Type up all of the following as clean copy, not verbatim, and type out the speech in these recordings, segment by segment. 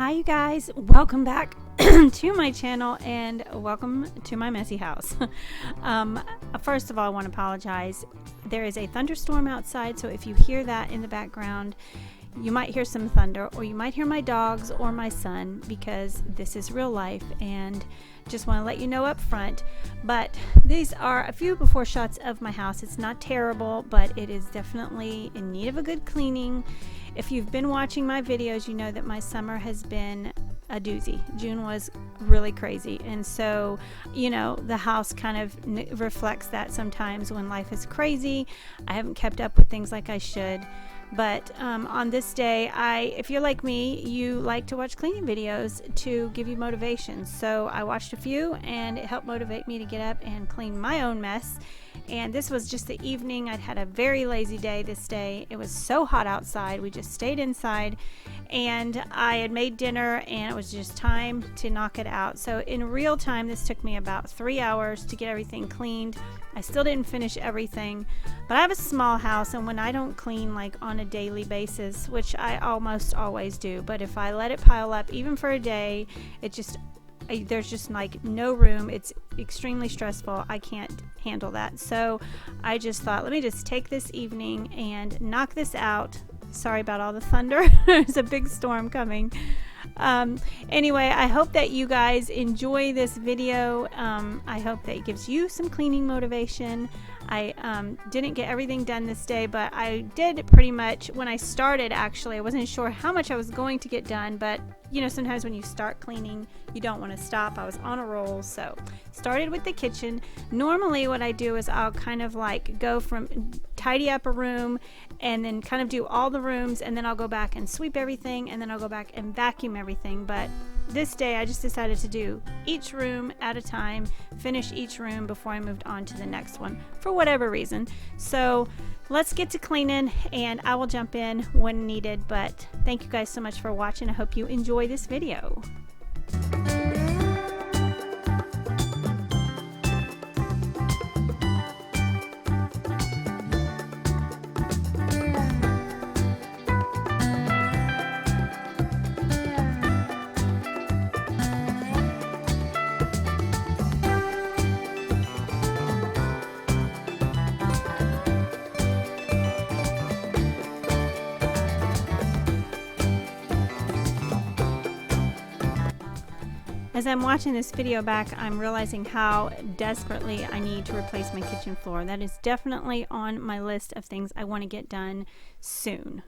Hi you guys, welcome back to my channel and welcome to my messy house. First of all, I want to apologize. There is a thunderstorm outside, so if you hear that in the background, you might hear some thunder, or you might hear my dogs or my son, because this is real life, and just want to let you know up front. But these are a few before shots of my house. It's not terrible, but it is definitely in need of a good cleaning. If you've been watching my videos, you know that my summer has been a doozy. June was really crazy, and so the house kind of reflects that sometimes when life is crazy. I haven't kept up with things like I should. But on this day, if you're like me, you like to watch cleaning videos to give you motivation. So I watched a few, and it helped motivate me to get up and clean my own mess. And this was just the evening. I'd had a very lazy day this day. It was so hot outside. We just stayed inside, and I had made dinner, and it was just time to knock it out. So in real time, this took me about 3 hours to get everything cleaned. I still didn't finish everything, but I have a small house, and when I don't clean like on a daily basis, which I almost always do, but if I let it pile up even for a day, there's just like no room. It's extremely stressful. I can't handle that. So I just thought, let me just take this evening and knock this out. Sorry about all the thunder. There's a big storm coming. Anyway, I hope that you guys enjoy this video. I hope that it gives you some cleaning motivation. I didn't get everything done this day, but I did pretty much. When I started, actually, I wasn't sure how much I was going to get done, but sometimes when you start cleaning, you don't want to stop. I was on a roll, so started with the kitchen. Normally what I do is I'll kind of like go from tidy up a room and then kind of do all the rooms, and then I'll go back and sweep everything, and then I'll go back and vacuum everything. But this day I just decided to do each room at a time, finish each room before I moved on to the next one for whatever reason. So let's get to cleaning, and I will jump in when needed. But thank you guys so much for watching. I hope you enjoy this video. As I'm watching this video back, I'm realizing how desperately I need to replace my kitchen floor. That is definitely on my list of things I want to get done soon.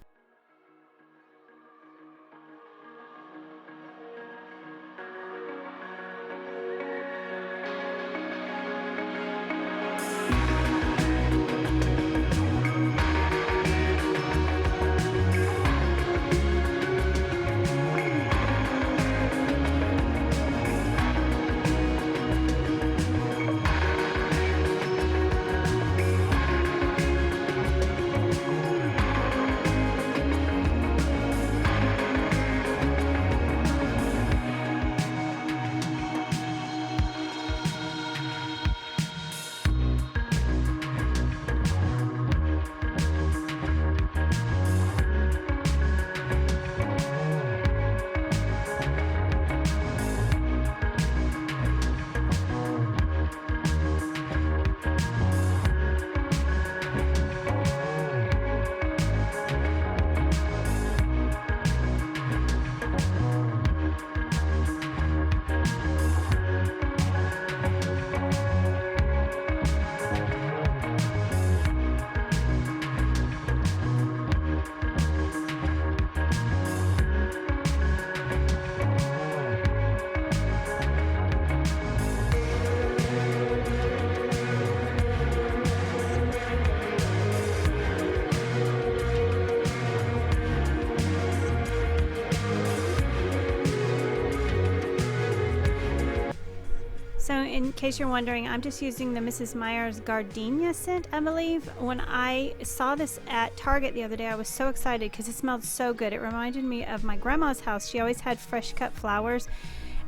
So in case you're wondering, I'm just using the Mrs. Meyer's Gardenia scent, I believe. When I saw this at Target the other day, I was so excited because it smelled so good. It reminded me of my grandma's house. She always had fresh cut flowers,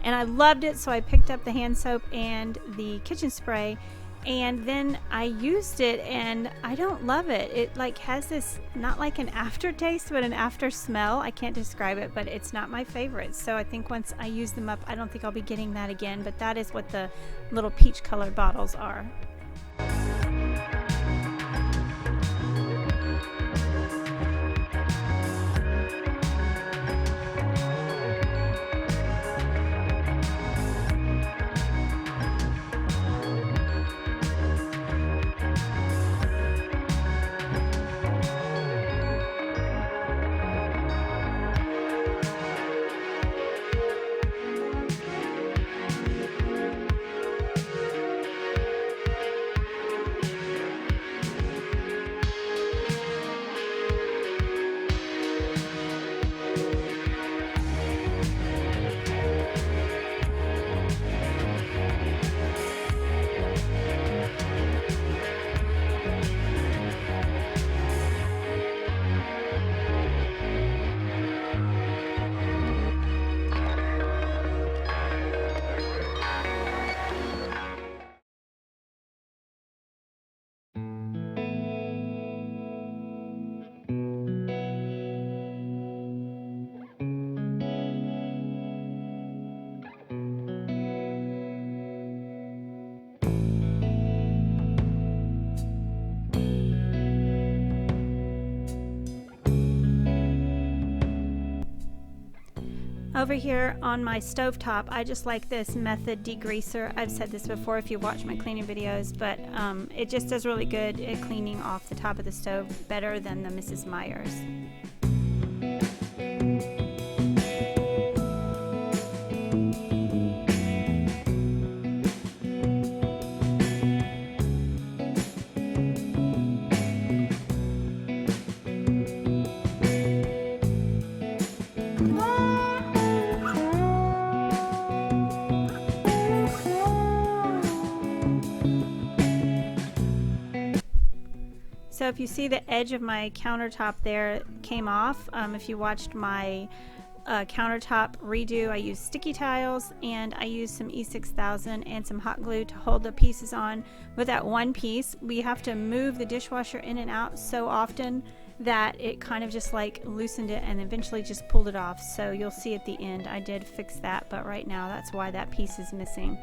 and I loved it, so I picked up the hand soap and the kitchen spray, And then I used it and I don't love it. It like has this, not like an aftertaste, but an after smell. I can't describe it, but it's not my favorite. So I think once I use them up, I don't think I'll be getting that again, but that is what the little peach colored bottles are. Over here on my stovetop, I just like this Method degreaser. I've said this before if you watch my cleaning videos, but it just does really good at cleaning off the top of the stove, better than the Mrs. Meyer's. So if you see the edge of my countertop there came off, if you watched my countertop redo, I used sticky tiles and I used some E6000 and some hot glue to hold the pieces on. With that one piece, we have to move the dishwasher in and out so often that it kind of just like loosened it and eventually just pulled it off. So you'll see at the end I did fix that, but right now that's why that piece is missing.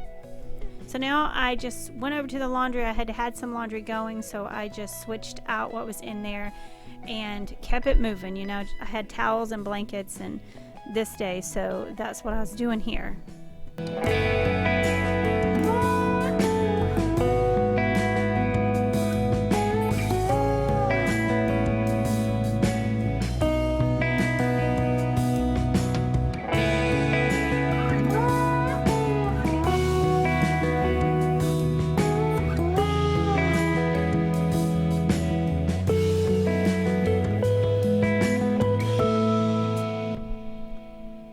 So now I just went over to the laundry. I had some laundry going, so I just switched out what was in there and kept it moving. You know, I had towels and blankets and this day, so that's what I was doing here.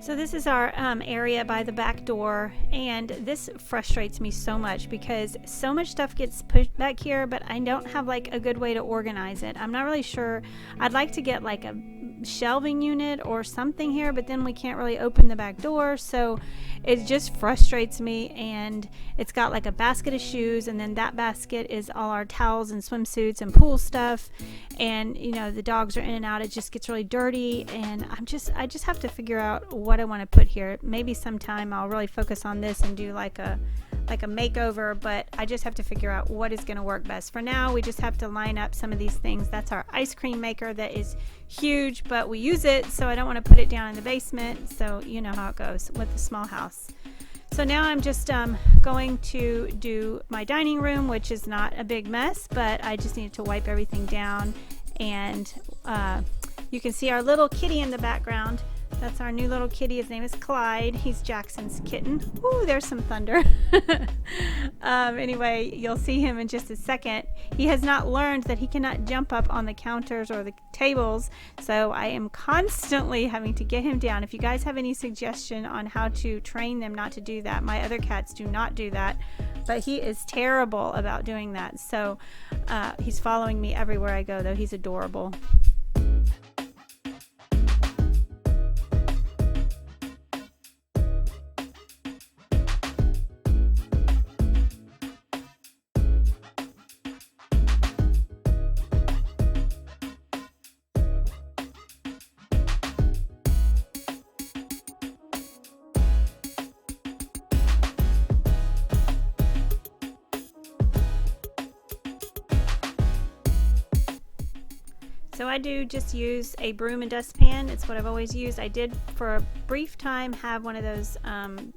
So this is our area by the back door, and this frustrates me so much because so much stuff gets pushed back here, but I don't have like a good way to organize it. I'm not really sure. I'd like to get like a shelving unit or something here, but then we can't really open the back door, so it just frustrates me. And it's got like a basket of shoes, and then that basket is all our towels and swimsuits and pool stuff, and you know, the dogs are in and out. It just gets really dirty, and I just have to figure out what I want to put here. Maybe sometime I'll really focus on this and do like a makeover, but I just have to figure out what is going to work best. For now, we just have to line up some of these things. That's our ice cream maker that is huge, but we use it, so I don't want to put it down in the basement. So you know how it goes with the small house. So now I'm just going to do my dining room, which is not a big mess, but I just need to wipe everything down. And you can see our little kitty in the background. That's our new little kitty. His name is Clyde. He's Jackson's kitten. Ooh, there's some thunder. Anyway, you'll see him in just a second. He has not learned that he cannot jump up on the counters or the tables, so I am constantly having to get him down. If you guys have any suggestion on how to train them not to do that, my other cats do not do that, but he is terrible about doing that. So he's following me everywhere I go, though. He's adorable. So I do just use a broom and dustpan. It's what I've always used. I did for a brief time have one of those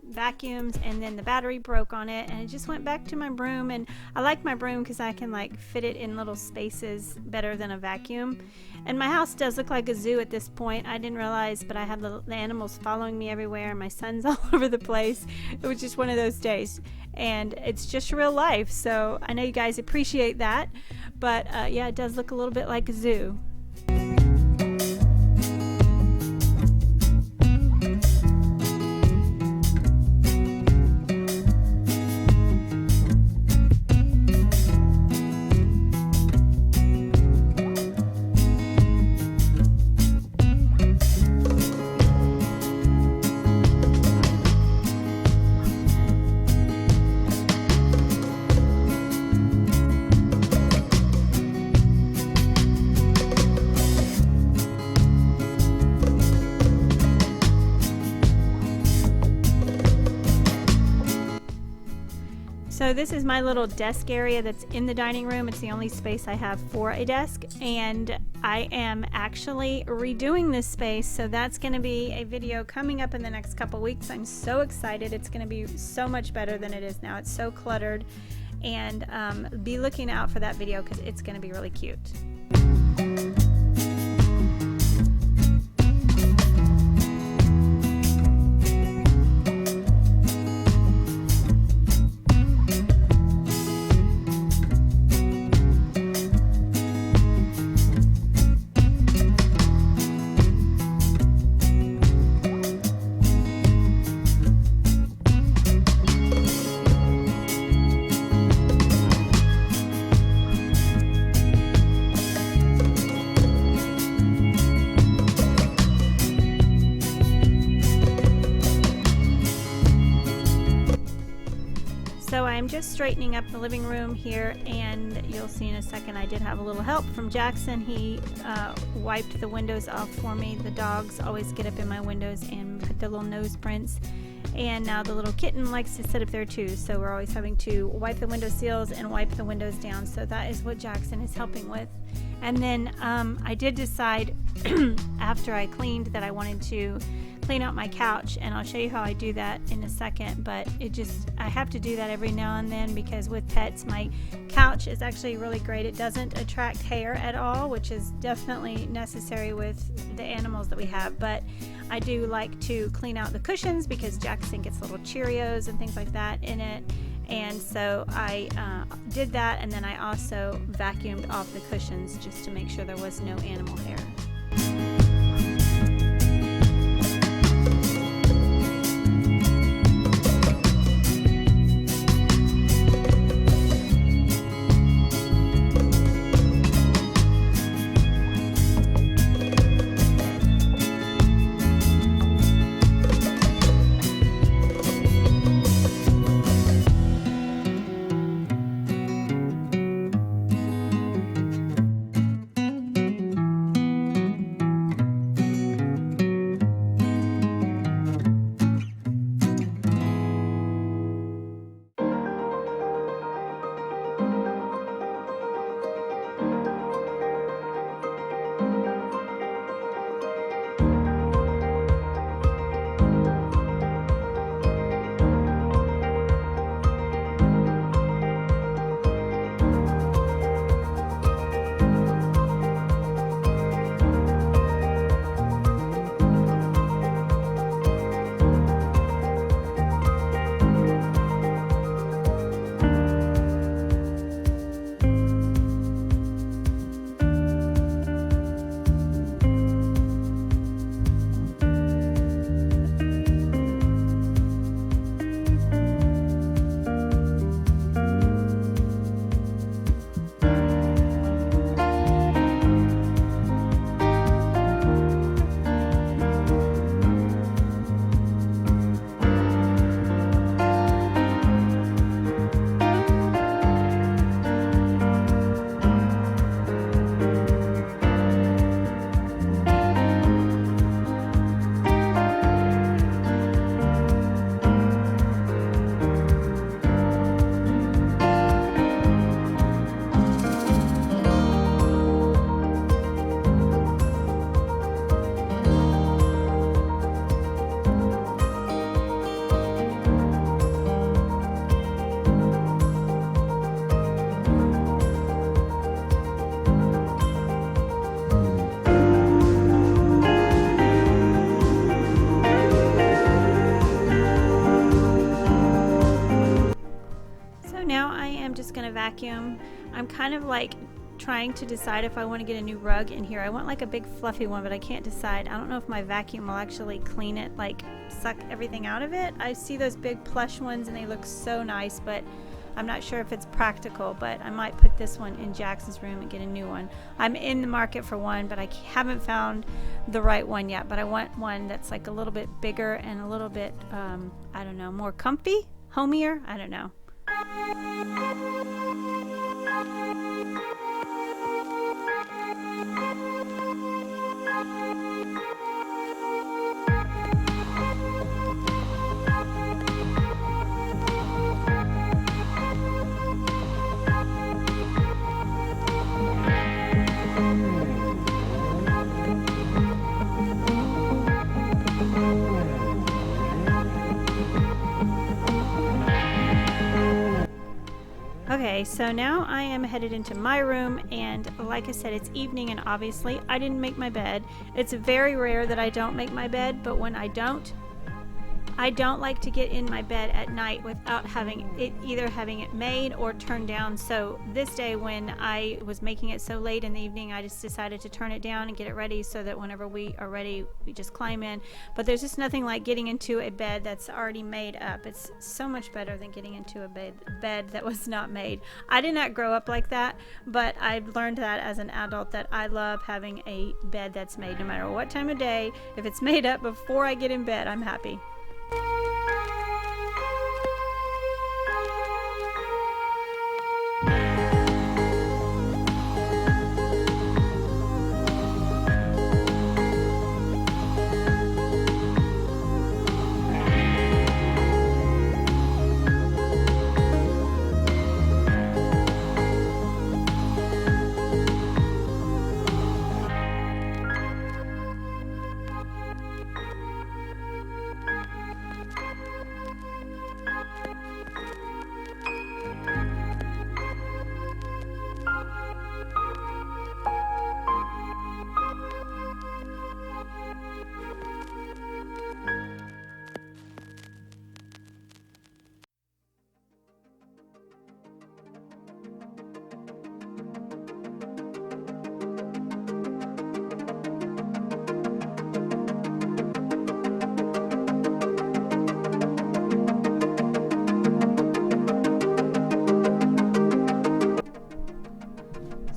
vacuums, and then the battery broke on it, and it just went back to my broom. And I like my broom because I can like fit it in little spaces better than a vacuum. And my house does look like a zoo at this point. I didn't realize, but I have the animals following me everywhere. My son's all over the place. It was just one of those days, and it's just real life. So I know you guys appreciate that, but yeah, it does look a little bit like a zoo. So this is my little desk area that's in the dining room. It's the only space I have for a desk, and I am actually redoing this space, so that's going to be a video coming up in the next couple weeks. I'm so excited. It's going to be so much better than it is now. It's so cluttered, and be looking out for that video because it's going to be really cute. So I'm just straightening up the living room here, and you'll see in a second I did have a little help from Jackson. He wiped the windows off for me. The dogs always get up in my windows and put their little nose prints, and now the little kitten likes to sit up there too, so we're always having to wipe the window sills and wipe the windows down. So that is what Jackson is helping with. And then I did decide after I cleaned that I wanted to clean out my couch, and I'll show you how I do that in a second, but I have to do that every now and then because with pets my couch is actually really great. It doesn't attract hair at all, which is definitely necessary with the animals that we have, but I do like to clean out the cushions because Jackson gets little Cheerios and things like that in it, and so I did that, and then I also vacuumed off the cushions just to make sure there was no animal hair. vacuum. I'm kind of like trying to decide if I want to get a new rug in here. I want like a big fluffy one, but I can't decide. I don't know if my vacuum will actually clean it, like suck everything out of it. I see those big plush ones and they look so nice, but I'm not sure if it's practical. But I might put this one in Jackson's room and get a new one. I'm in the market for one, but I haven't found the right one yet. But I want one that's like a little bit bigger and a little bit I don't know, more comfy, homier, I don't know. Okay, so now I am headed into my room, and like I said, it's evening, and obviously I didn't make my bed. It's very rare that I don't make my bed, but when I don't like to get in my bed at night without having it made or turned down. So this day, when I was making it so late in the evening, I just decided to turn it down and get it ready so that whenever we are ready, we just climb in. But there's just nothing like getting into a bed that's already made up. It's so much better than getting into a bed that was not made. I did not grow up like that, but I've learned that as an adult, that I love having a bed that's made. No matter what time of day, if it's made up before I get in bed, I'm happy.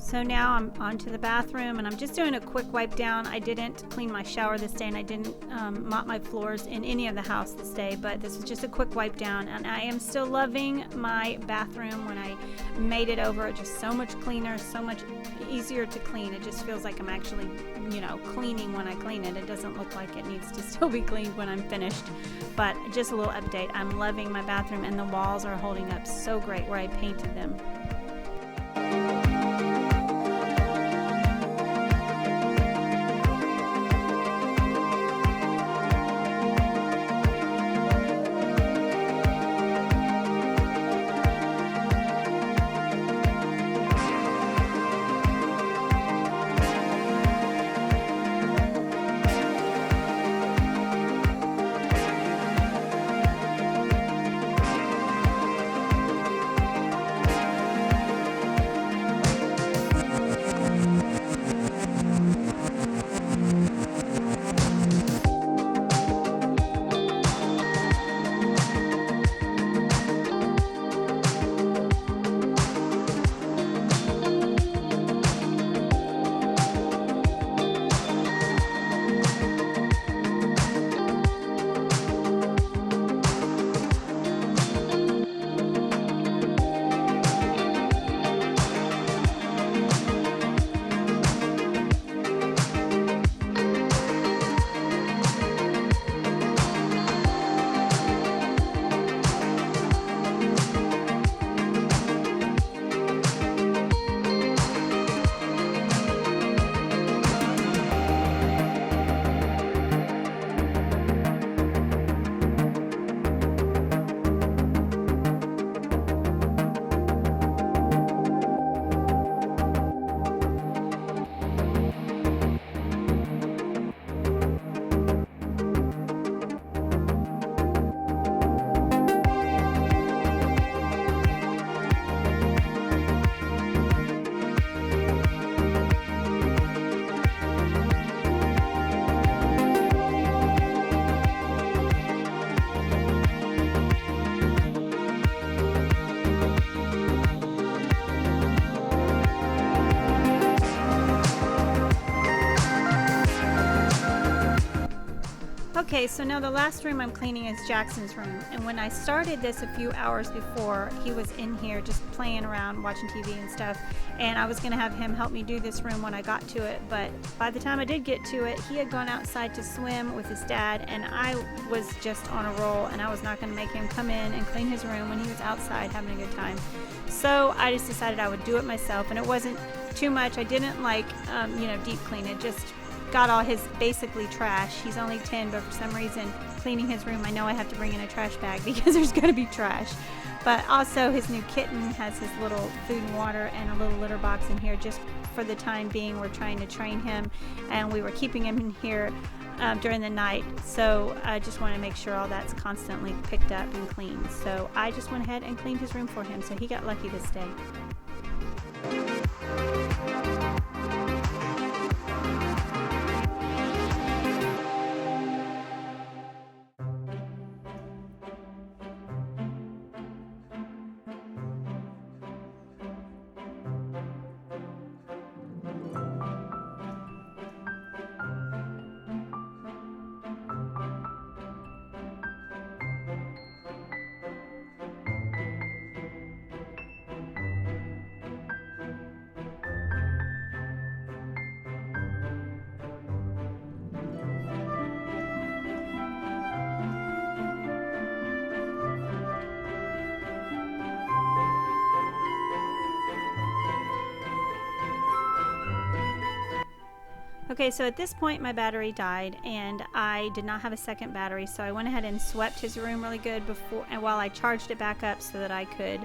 So now I'm onto the bathroom, and I'm just doing a quick wipe down. I didn't clean my shower this day, and I didn't mop my floors in any of the house this day, but this was just a quick wipe down, and I am still loving my bathroom. When I made it over, just so much cleaner, so much easier to clean. It just feels like I'm actually, cleaning when I clean it. It doesn't look like it needs to still be cleaned when I'm finished. But just a little update. I'm loving my bathroom, and the walls are holding up so great where I painted them. Okay, so now the last room I'm cleaning is Jackson's room, and when I started this a few hours before, he was in here just playing around, watching TV and stuff, and I was going to have him help me do this room when I got to it, but by the time I did get to it, he had gone outside to swim with his dad, and I was just on a roll, and I was not going to make him come in and clean his room when he was outside having a good time. So I just decided I would do it myself, and it wasn't too much. I didn't like, deep clean it, just got all his basically trash. He's only 10, but for some reason cleaning his room, I know I have to bring in a trash bag because there's going to be trash. But also his new kitten has his little food and water and a little litter box in here just for the time being. We're trying to train him, and we were keeping him in here during the night, so I just want to make sure all that's constantly picked up and cleaned. So I just went ahead and cleaned his room for him, so he got lucky this day. Okay, so at this point my battery died and I did not have a second battery, so I went ahead and swept his room really good before and while I charged it back up so that I could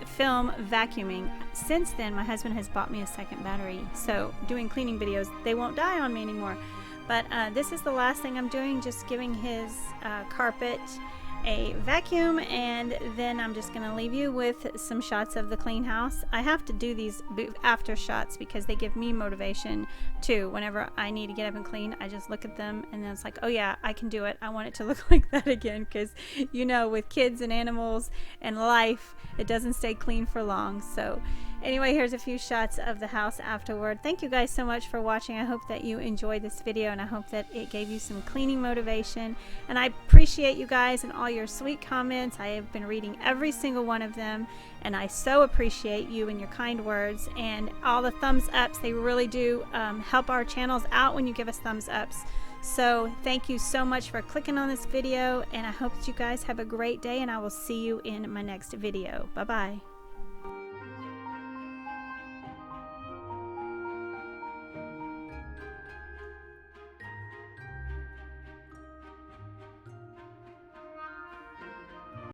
film vacuuming. Since then my husband has bought me a second battery, so doing cleaning videos, they won't die on me anymore. But this is the last thing I'm doing, just giving his carpet a vacuum, and then I'm just gonna leave you with some shots of the clean house. I have to do these after shots because they give me motivation too. Whenever I need to get up and clean, I just look at them and then it's like, oh yeah, I can do it. I want it to look like that again, because with kids and animals and life, it doesn't stay clean for long. So anyway, here's a few shots of the house afterward. Thank you guys so much for watching. I hope that you enjoyed this video, and I hope that it gave you some cleaning motivation. And I appreciate you guys and all your sweet comments. I have been reading every single one of them, and I so appreciate you and your kind words and all the thumbs ups. They really do help our channels out when you give us thumbs ups. So thank you so much for clicking on this video, and I hope that you guys have a great day, and I will see you in my next video. Bye bye.